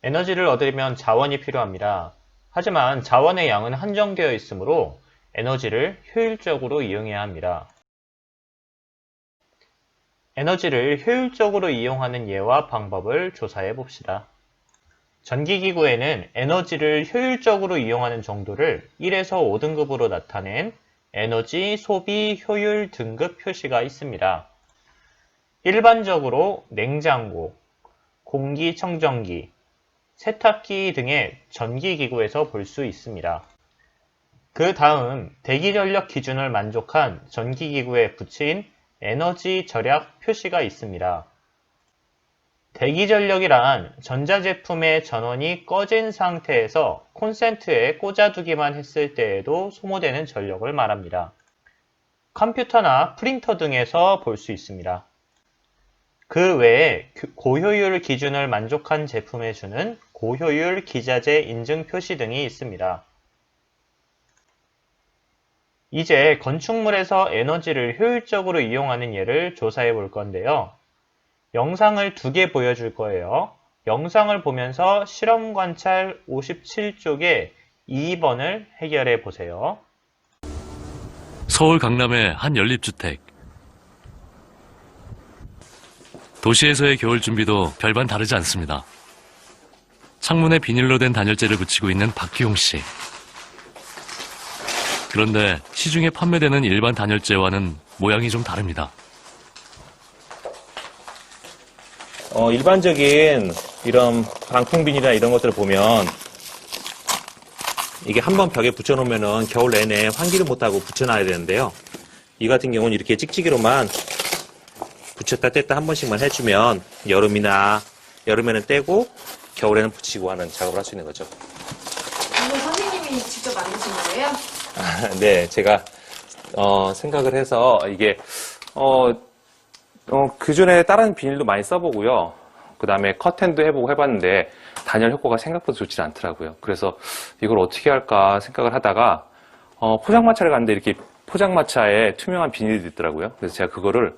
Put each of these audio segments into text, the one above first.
에너지를 얻으려면 자원이 필요합니다. 하지만 자원의 양은 한정되어 있으므로 에너지를 효율적으로 이용해야 합니다. 에너지를 효율적으로 이용하는 예와 방법을 조사해 봅시다. 전기기구에는 에너지를 효율적으로 이용하는 정도를 1에서 5등급으로 나타낸 에너지 소비 효율 등급 표시가 있습니다. 일반적으로 냉장고, 공기청정기, 세탁기 등의 전기기구에서 볼 수 있습니다. 그 다음 대기전력 기준을 만족한 전기기구에 붙인 에너지 절약 표시가 있습니다. 대기전력이란 전자제품의 전원이 꺼진 상태에서 콘센트에 꽂아두기만 했을 때에도 소모되는 전력을 말합니다. 컴퓨터나 프린터 등에서 볼 수 있습니다. 그 외에 고효율 기준을 만족한 제품에 주는 고효율 기자재 인증 표시 등이 있습니다. 이제 건축물에서 에너지를 효율적으로 이용하는 예를 조사해 볼 건데요. 영상을 2개 보여줄 거예요. 영상을 보면서 실험 관찰 57쪽에 2번을 해결해 보세요. 서울 강남의 한 연립주택. 도시에서의 겨울 준비도 별반 다르지 않습니다. 창문에 비닐로 된 단열재를 붙이고 있는 박기용 씨. 그런데 시중에 판매되는 일반 단열재와는 모양이 좀 다릅니다. 일반적인 이런 방풍비닐이나 이런 것들을 보면 이게 한번 벽에 붙여놓으면은 겨울 내내 환기를 못하고 붙여놔야 되는데요. 이 같은 경우는 이렇게 찍찍이로만 붙였다 뗐다 한 번씩만 해주면 여름에는 떼고 겨울에는 붙이고 하는 작업을 할 수 있는 거죠. 이거 선생님이 직접 만드신 거예요? 네, 제가 생각을 해서 이게 그전에 다른 비닐도 많이 써보고요. 그 다음에 커튼도 해보고 해봤는데 단열 효과가 생각보다 좋지 않더라고요. 그래서 이걸 어떻게 할까 생각을 하다가 포장마차를 갔는데 이렇게 포장마차에 투명한 비닐이 있더라고요. 그래서 제가 그거를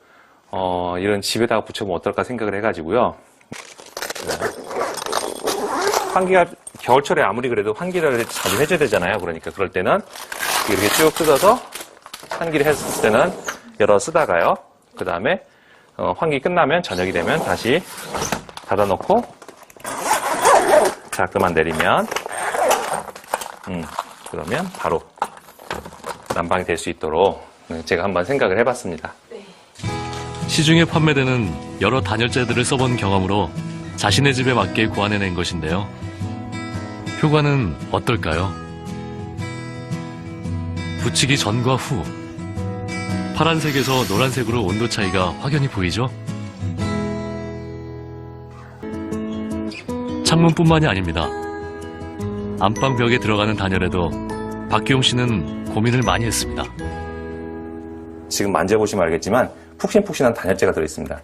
이런 집에다가 붙여보면 어떨까 생각을 해가지고요. 환기가 겨울철에 아무리 그래도 환기를 자주 해줘야 되잖아요. 그러니까 그럴 때는 이렇게 쭉 뜯어서 환기를 했을 때는 열어 쓰다가요. 그 다음에 환기 끝나면 저녁이 되면 다시 닫아놓고 자크만 내리면 그러면 바로 난방이 될 수 있도록 제가 한번 생각을 해봤습니다. 시중에 판매되는 여러 단열재들을 써본 경험으로 자신의 집에 맞게 고안해낸 것인데요. 효과는 어떨까요? 붙이기 전과 후 파란색에서 노란색으로 온도 차이가 확연히 보이죠? 창문뿐만이 아닙니다. 안방벽에 들어가는 단열에도 박기용 씨는 고민을 많이 했습니다. 지금 만져보시면 알겠지만 푹신푹신한 단열재가 들어있습니다.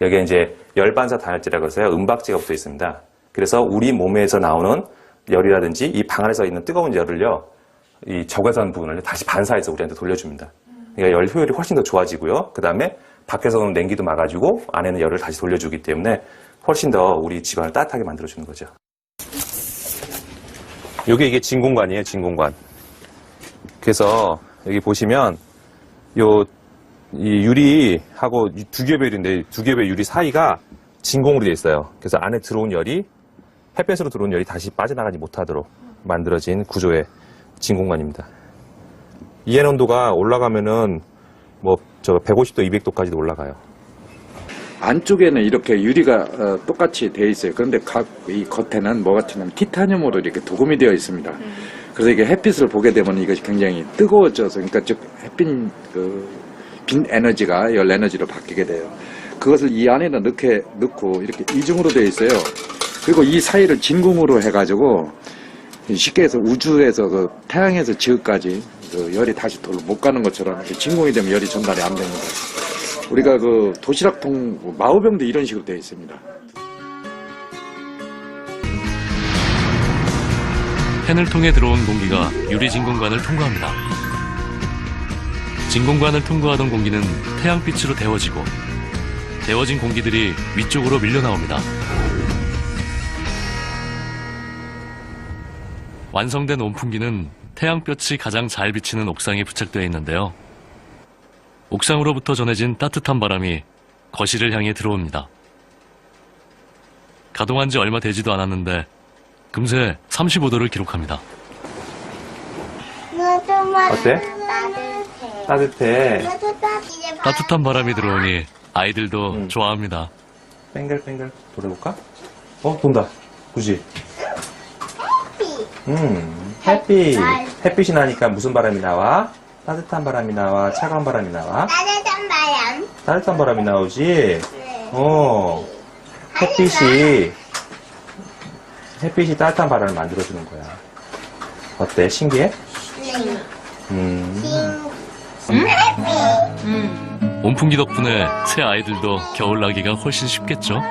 여기에 이제 열반사 단열재라고 해서요. 은박지가 붙어 있습니다. 그래서 우리 몸에서 나오는 열이라든지 이 방 안에서 있는 뜨거운 열을요. 이 적외선 부분을 다시 반사해서 우리한테 돌려줍니다. 그러니까 열 효율이 훨씬 더 좋아지고요. 그 다음에 밖에서 오는 냉기도 막아주고 안에는 열을 다시 돌려주기 때문에 훨씬 더 우리 집안을 따뜻하게 만들어주는 거죠. 이게 진공관이에요. 진공관. 그래서 여기 보시면 이 유리하고 두 겹의 유리인데 두 겹의 유리 사이가 진공으로 되어 있어요. 그래서 안에 들어온 열이 햇볕으로 들어온 열이 다시 빠져나가지 못하도록 만들어진 구조의 진공관입니다. 이해 온도가 올라가면은 150도, 200도까지도 올라가요. 안쪽에는 이렇게 유리가 똑같이 되어 있어요. 그런데 이 겉에는 뭐가 튀냐면 티타늄으로 이렇게 도금이 되어 있습니다. 그래서 이게 햇빛을 보게 되면 이것이 굉장히 뜨거워져서, 그러니까 즉 햇빛 빈 에너지가 열 에너지로 바뀌게 돼요. 그것을 이 안에는 넣고 이렇게 이중으로 되어 있어요. 그리고 이 사이를 진공으로 해가지고 쉽게 해서 우주에서 태양에서 지구까지 열이 다시 돌로 못 가는 것처럼 이렇게 진공이 되면 열이 전달이 안 됩니다. 우리가 도시락통 마호병도 이런 식으로 되어 있습니다. 팬을 통해 들어온 공기가 유리 진공관을 통과합니다. 진공관을 통과하던 공기는 태양빛으로 데워지고 데워진 공기들이 위쪽으로 밀려 나옵니다. 완성된 온풍기는 태양볕이 가장 잘 비치는 옥상에 부착되어 있는데요. 옥상으로부터 전해진 따뜻한 바람이 거실을 향해 들어옵니다. 가동한 지 얼마 되지도 않았는데 금세 35도를 기록합니다. 어때? 따뜻해. 따뜻한 바람이 들어오니 아이들도 좋아합니다. 뱅글뱅글 돌아볼까? 돈다. 그지? 햇빛. 햇빛이 나니까 무슨 바람이 나와? 따뜻한 바람이 나와? 차가운 바람이 나와? 따뜻한 바람. 따뜻한 바람이 나오지? 네. 햇빛이 따뜻한 바람을 만들어주는 거야. 어때? 신기해? 온풍기 덕분에 새 아이들도 겨울 나기가 훨씬 쉽겠죠?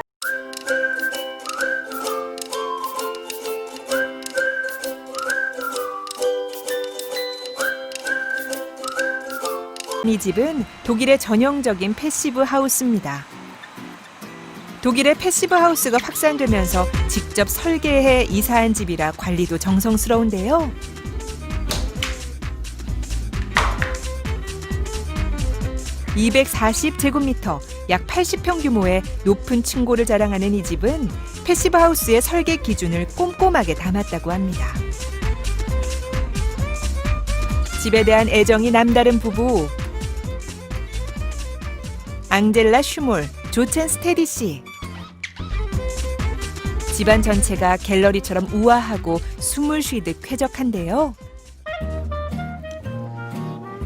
이 집은 독일의 전형적인 패시브 하우스입니다. 독일의 패시브 하우스가 확산되면서 직접 설계해 이사한 집이라 관리도 정성스러운데요. (240제곱미터) 약 80평 규모의 높은 층고를 자랑하는 이 집은 패시브 하우스의 설계 기준을 꼼꼼하게 담았다고 합니다. 집에 대한 애정이 남다른 부부. 앙젤라 슈몰, 조첸 스테디 씨. 집안 전체가 갤러리처럼 우아하고 숨을 쉬듯 쾌적한데요.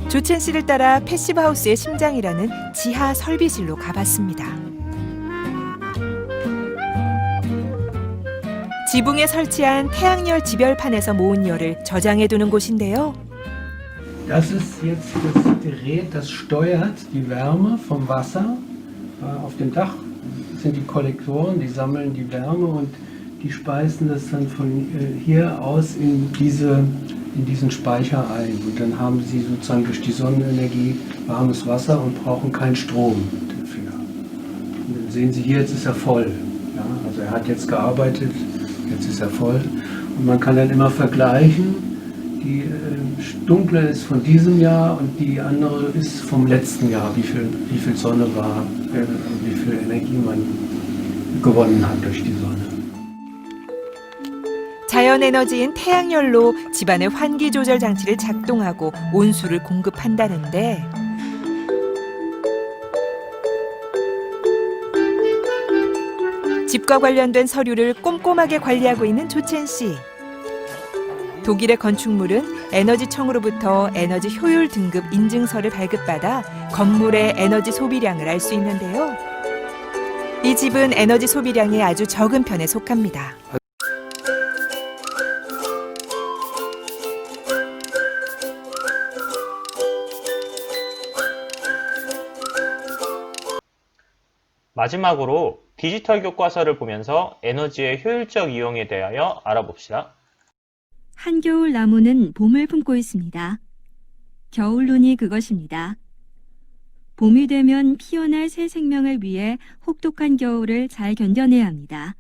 조첸 씨를 따라 패시브 하우스의 심장이라는 지하 설비실로 가봤습니다. 지붕에 설치한 태양열 지별판에서 모은 열을 저장해두는 곳인데요. Das ist jetzt das Gerät, das steuert die Wärme vom Wasser. Auf dem Dach sind die Kollektoren, die sammeln die Wärme und die speisen das dann von hier aus in diesen Speicher ein. Und dann haben sie sozusagen durch die Sonnenenergie warmes Wasser und brauchen keinen Strom dafür. Und dann sehen Sie hier, jetzt ist er voll. Ja, also er hat jetzt gearbeitet, jetzt ist er voll. Und man kann dann immer vergleichen. Die dunkle ist von diesem Jahr und die andere ist vom letzten Jahr, wie viel Sonne war, wie viel Energie man gewonnen hat durch die Sonne. 자연에너지인 태양열로 집안의 환기 조절 장치를 작동하고 온수를 공급한다는데 집과 관련된 서류를 꼼꼼하게 관리하고 있는 조첸 씨. 독일의 건축물은 에너지청으로부터 에너지 효율 등급 인증서를 발급받아 건물의 에너지 소비량을 알 수 있는데요. 이 집은 에너지 소비량이 아주 적은 편에 속합니다. 마지막으로 디지털 교과서를 보면서 에너지의 효율적 이용에 대하여 알아봅시다. 한겨울 나무는 봄을 품고 있습니다. 겨울눈이 그것입니다. 봄이 되면 피어날 새 생명을 위해 혹독한 겨울을 잘 견뎌내야 합니다.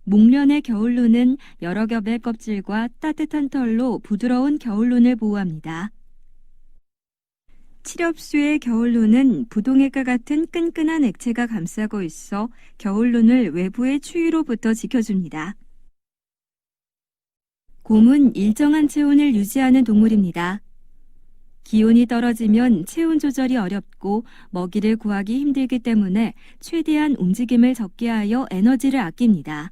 목련의 겨울눈은 여러 겹의 껍질과 따뜻한 털로 부드러운 겨울눈을 보호합니다. 칠엽수의 겨울눈은 부동액과 같은 끈끈한 액체가 감싸고 있어 겨울눈을 외부의 추위로부터 지켜줍니다. 곰은 일정한 체온을 유지하는 동물입니다. 기온이 떨어지면 체온 조절이 어렵고 먹이를 구하기 힘들기 때문에 최대한 움직임을 적게 하여 에너지를 아낍니다.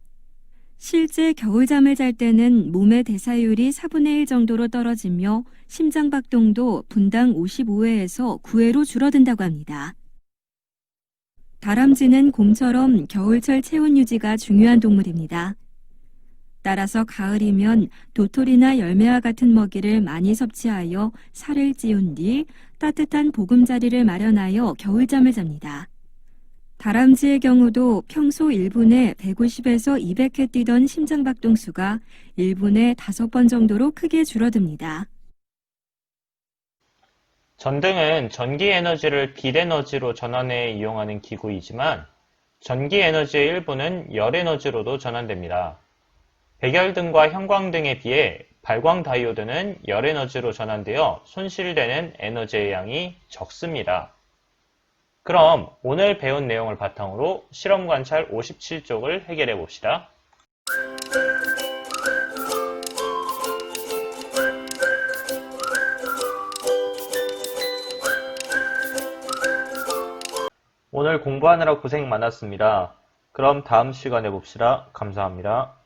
실제 겨울잠을 잘 때는 몸의 대사율이 4분의 1 정도로 떨어지며 심장박동도 분당 55회에서 9회로 줄어든다고 합니다. 다람쥐는 곰처럼 겨울철 체온 유지가 중요한 동물입니다. 따라서 가을이면 도토리나 열매와 같은 먹이를 많이 섭취하여 살을 찌운 뒤 따뜻한 보금자리를 마련하여 겨울잠을 잡니다. 다람쥐의 경우도 평소 1분에 150에서 200회 뛰던 심장박동수가 1분에 5번 정도로 크게 줄어듭니다. 전등은 전기 에너지를 빛 에너지로 전환해 이용하는 기구이지만 전기 에너지의 일부는 열 에너지로도 전환됩니다. 백열등과 형광등에 비해 발광 다이오드는 열 에너지로 전환되어 손실되는 에너지의 양이 적습니다. 그럼 오늘 배운 내용을 바탕으로 실험 관찰 57쪽을 해결해 봅시다. 오늘 공부하느라 고생 많았습니다. 그럼 다음 시간에 봅시다. 감사합니다.